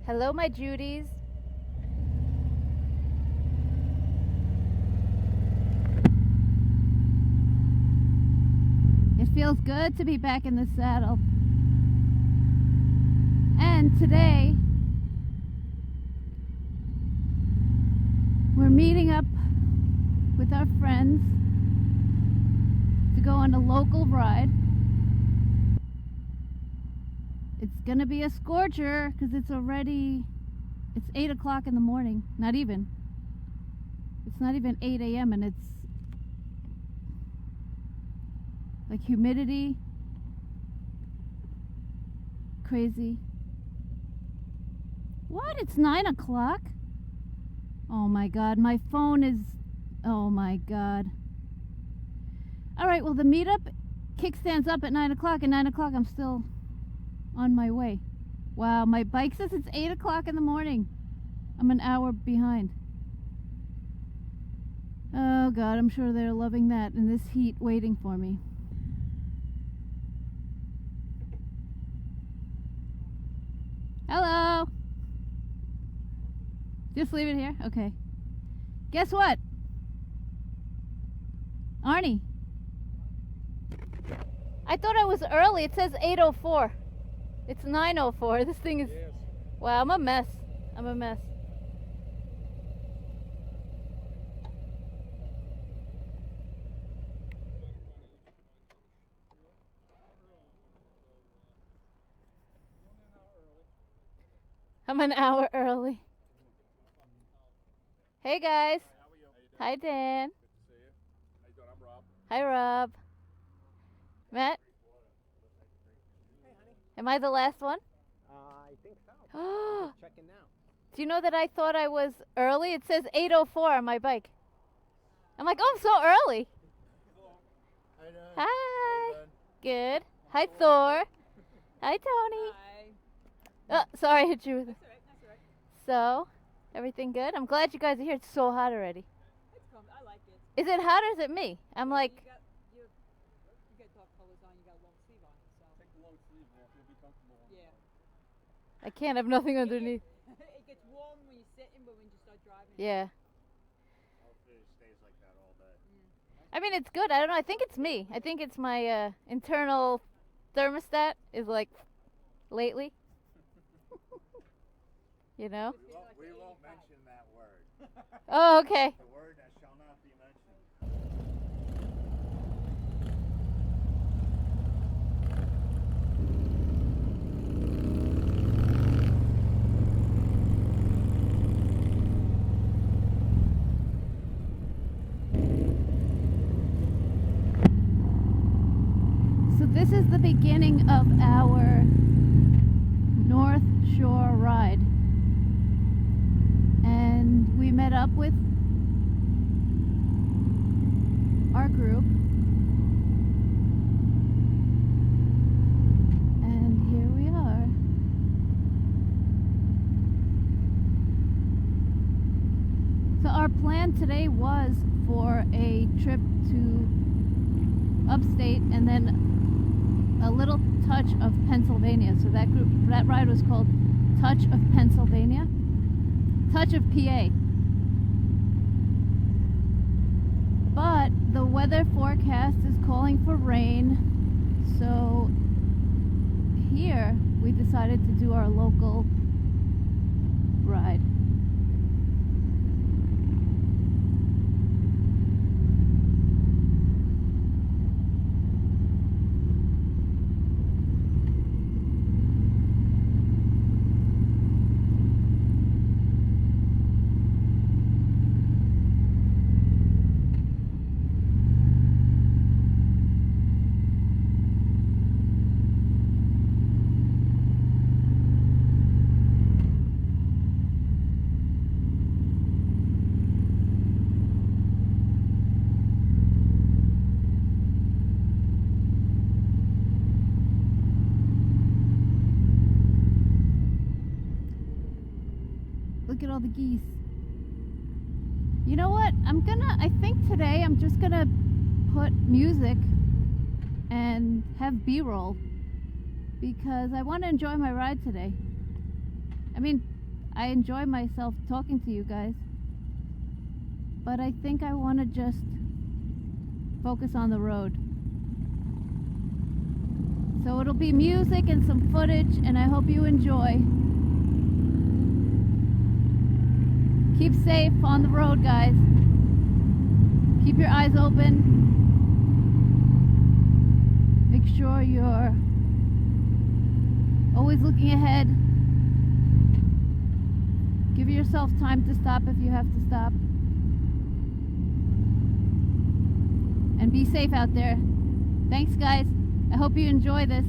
Hello, my Judys. It feels good to be back in the saddle. And today, we're meeting up with our friends to go on a local ride. It's gonna be a scorcher because it's 8 o'clock in the morning. Not even. It's not even 8 a.m. and it's like humidity. Crazy. What? It's 9 o'clock? Oh my God, my phone is, oh my God. All right, well the meetup kickstands up at 9 o'clock, and 9 o'clock I'm still on my way. Wow, my bike says it's 8 o'clock in the morning. I'm an hour behind. Oh God, I'm sure they're loving that in this heat waiting for me. Hello. Just leave it here? Okay. Guess what? Arnie. I thought I was early. It says 8:04. It's 9:04. This thing is... Yes. Wow, I'm a mess. I'm a mess. I'm an hour early. Hey guys. Hi Dan. Good to see you. How you doing? I'm Rob. Hi Rob. Matt? Hey, honey. Am I the last one? I think so. Checking now. Do you know that I thought I was early? It says 8:04 on my bike. I'm like, oh, I'm so early. How you doing? Hi. How you doing? Good. Hi Thor. Hi Tony. Oh, sorry I hit you with it. That's all right. So, everything good? I'm glad you guys are here. It's so hot already. It's cool. I like it. Is it hot or is it me? I'm like, You got dark colors on. You got long sleeve on. So Take the long sleeve off. You'll be comfortable. yeah. I can't have nothing underneath. It gets warm when you're sitting, but when you start driving. Yeah. Hopefully it stays like that all day. I mean, it's good. I don't know. I think it's me. I think it's my internal thermostat is like lately. You know? We won't mention that word. Oh, okay. The word that shall not be mentioned. So this is the beginning of our North Shore ride. And we met up with our group. And here we are. So our plan today was for a trip to upstate and then a little touch of Pennsylvania. So that ride was called Touch of Pennsylvania. Touch of PA. But the weather forecast is calling for rain, so here we decided to do our local ride. Look at all the geese. You know what? I think today I'm just gonna put music and have B-roll because I want to enjoy my ride today. I mean, I enjoy myself talking to you guys. But I think I want to just focus on the road. So it'll be music and some footage, and I hope you enjoy. Keep safe on the road, guys. Keep your eyes open. Make sure you're always looking ahead. Give yourself time to stop if you have to stop. And be safe out there. Thanks, guys. I hope you enjoy this.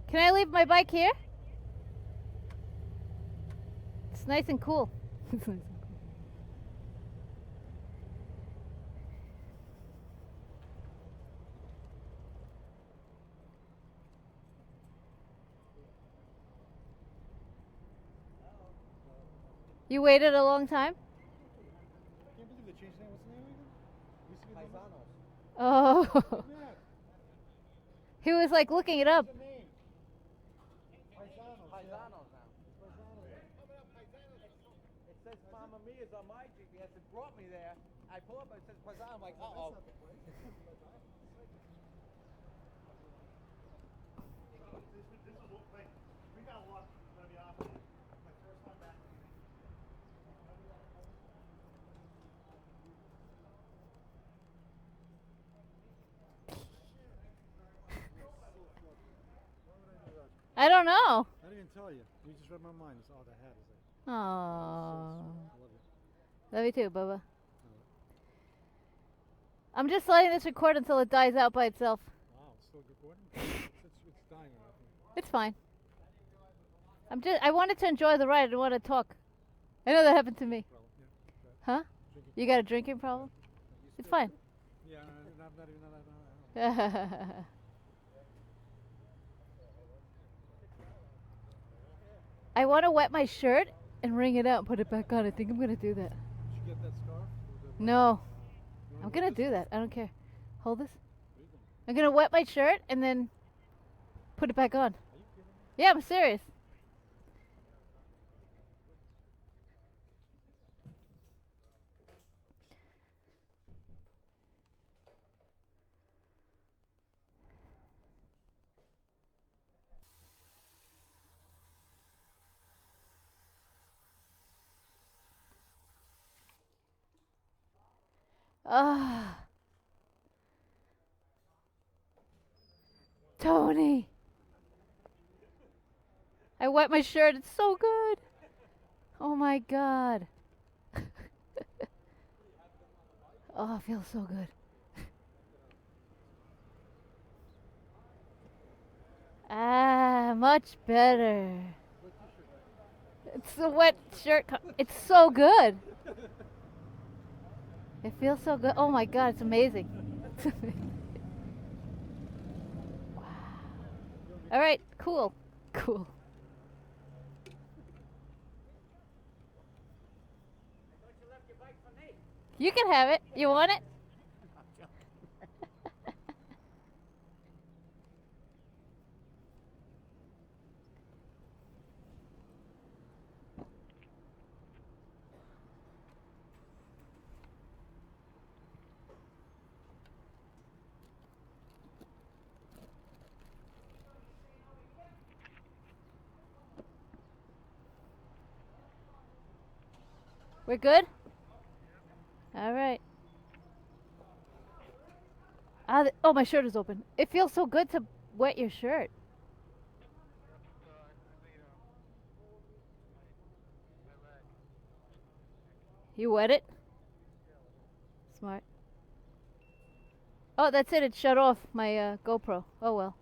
Can I leave my bike here? It's nice and cool. It's nice and cool. You waited a long time? I can't believe they changed that. What's the name again? Used to be Paisanos. Oh. Yeah. He was like looking it up. What's the name? Paisanos. Paisanos now. Paisanos. It says Mamma Mia's on my GPS. It brought me there. I pull up and it says Paisanos. I'm like, uh-oh. This is like, we got a lot, to be honest with you. My first time back. I don't know. I didn't even tell you. You just read my mind. It's all I had is like, Oh. I love you. Love you too, Bubba. I'm just letting this record until it dies out by itself. Wow, it's still recording? It's dying right now. It's fine. I wanted to enjoy the ride. I didn't want to talk. I know that happened to me. Huh? You got a drinking problem? It's fine. Yeah, not even that. I want to wet my shirt and wring it out and put it back on. I think I'm going to do that. Did you get that scarf? No. I'm going to do that. I don't care. Hold this. I'm going to wet my shirt and then put it back on. Yeah, I'm serious. Ah. Tony. I wet my shirt. It's so good. Oh my God. Oh, it feels so good. Ah, much better. It's the wet shirt. It's so good. It feels so good. Oh my God, it's amazing. Wow. All right, cool. Cool. You can have it. You want it? We're good? All right. Oh, my shirt is open. It feels so good to wet your shirt. You wet it? Smart. Oh, that's it. It shut off my GoPro. Oh, well.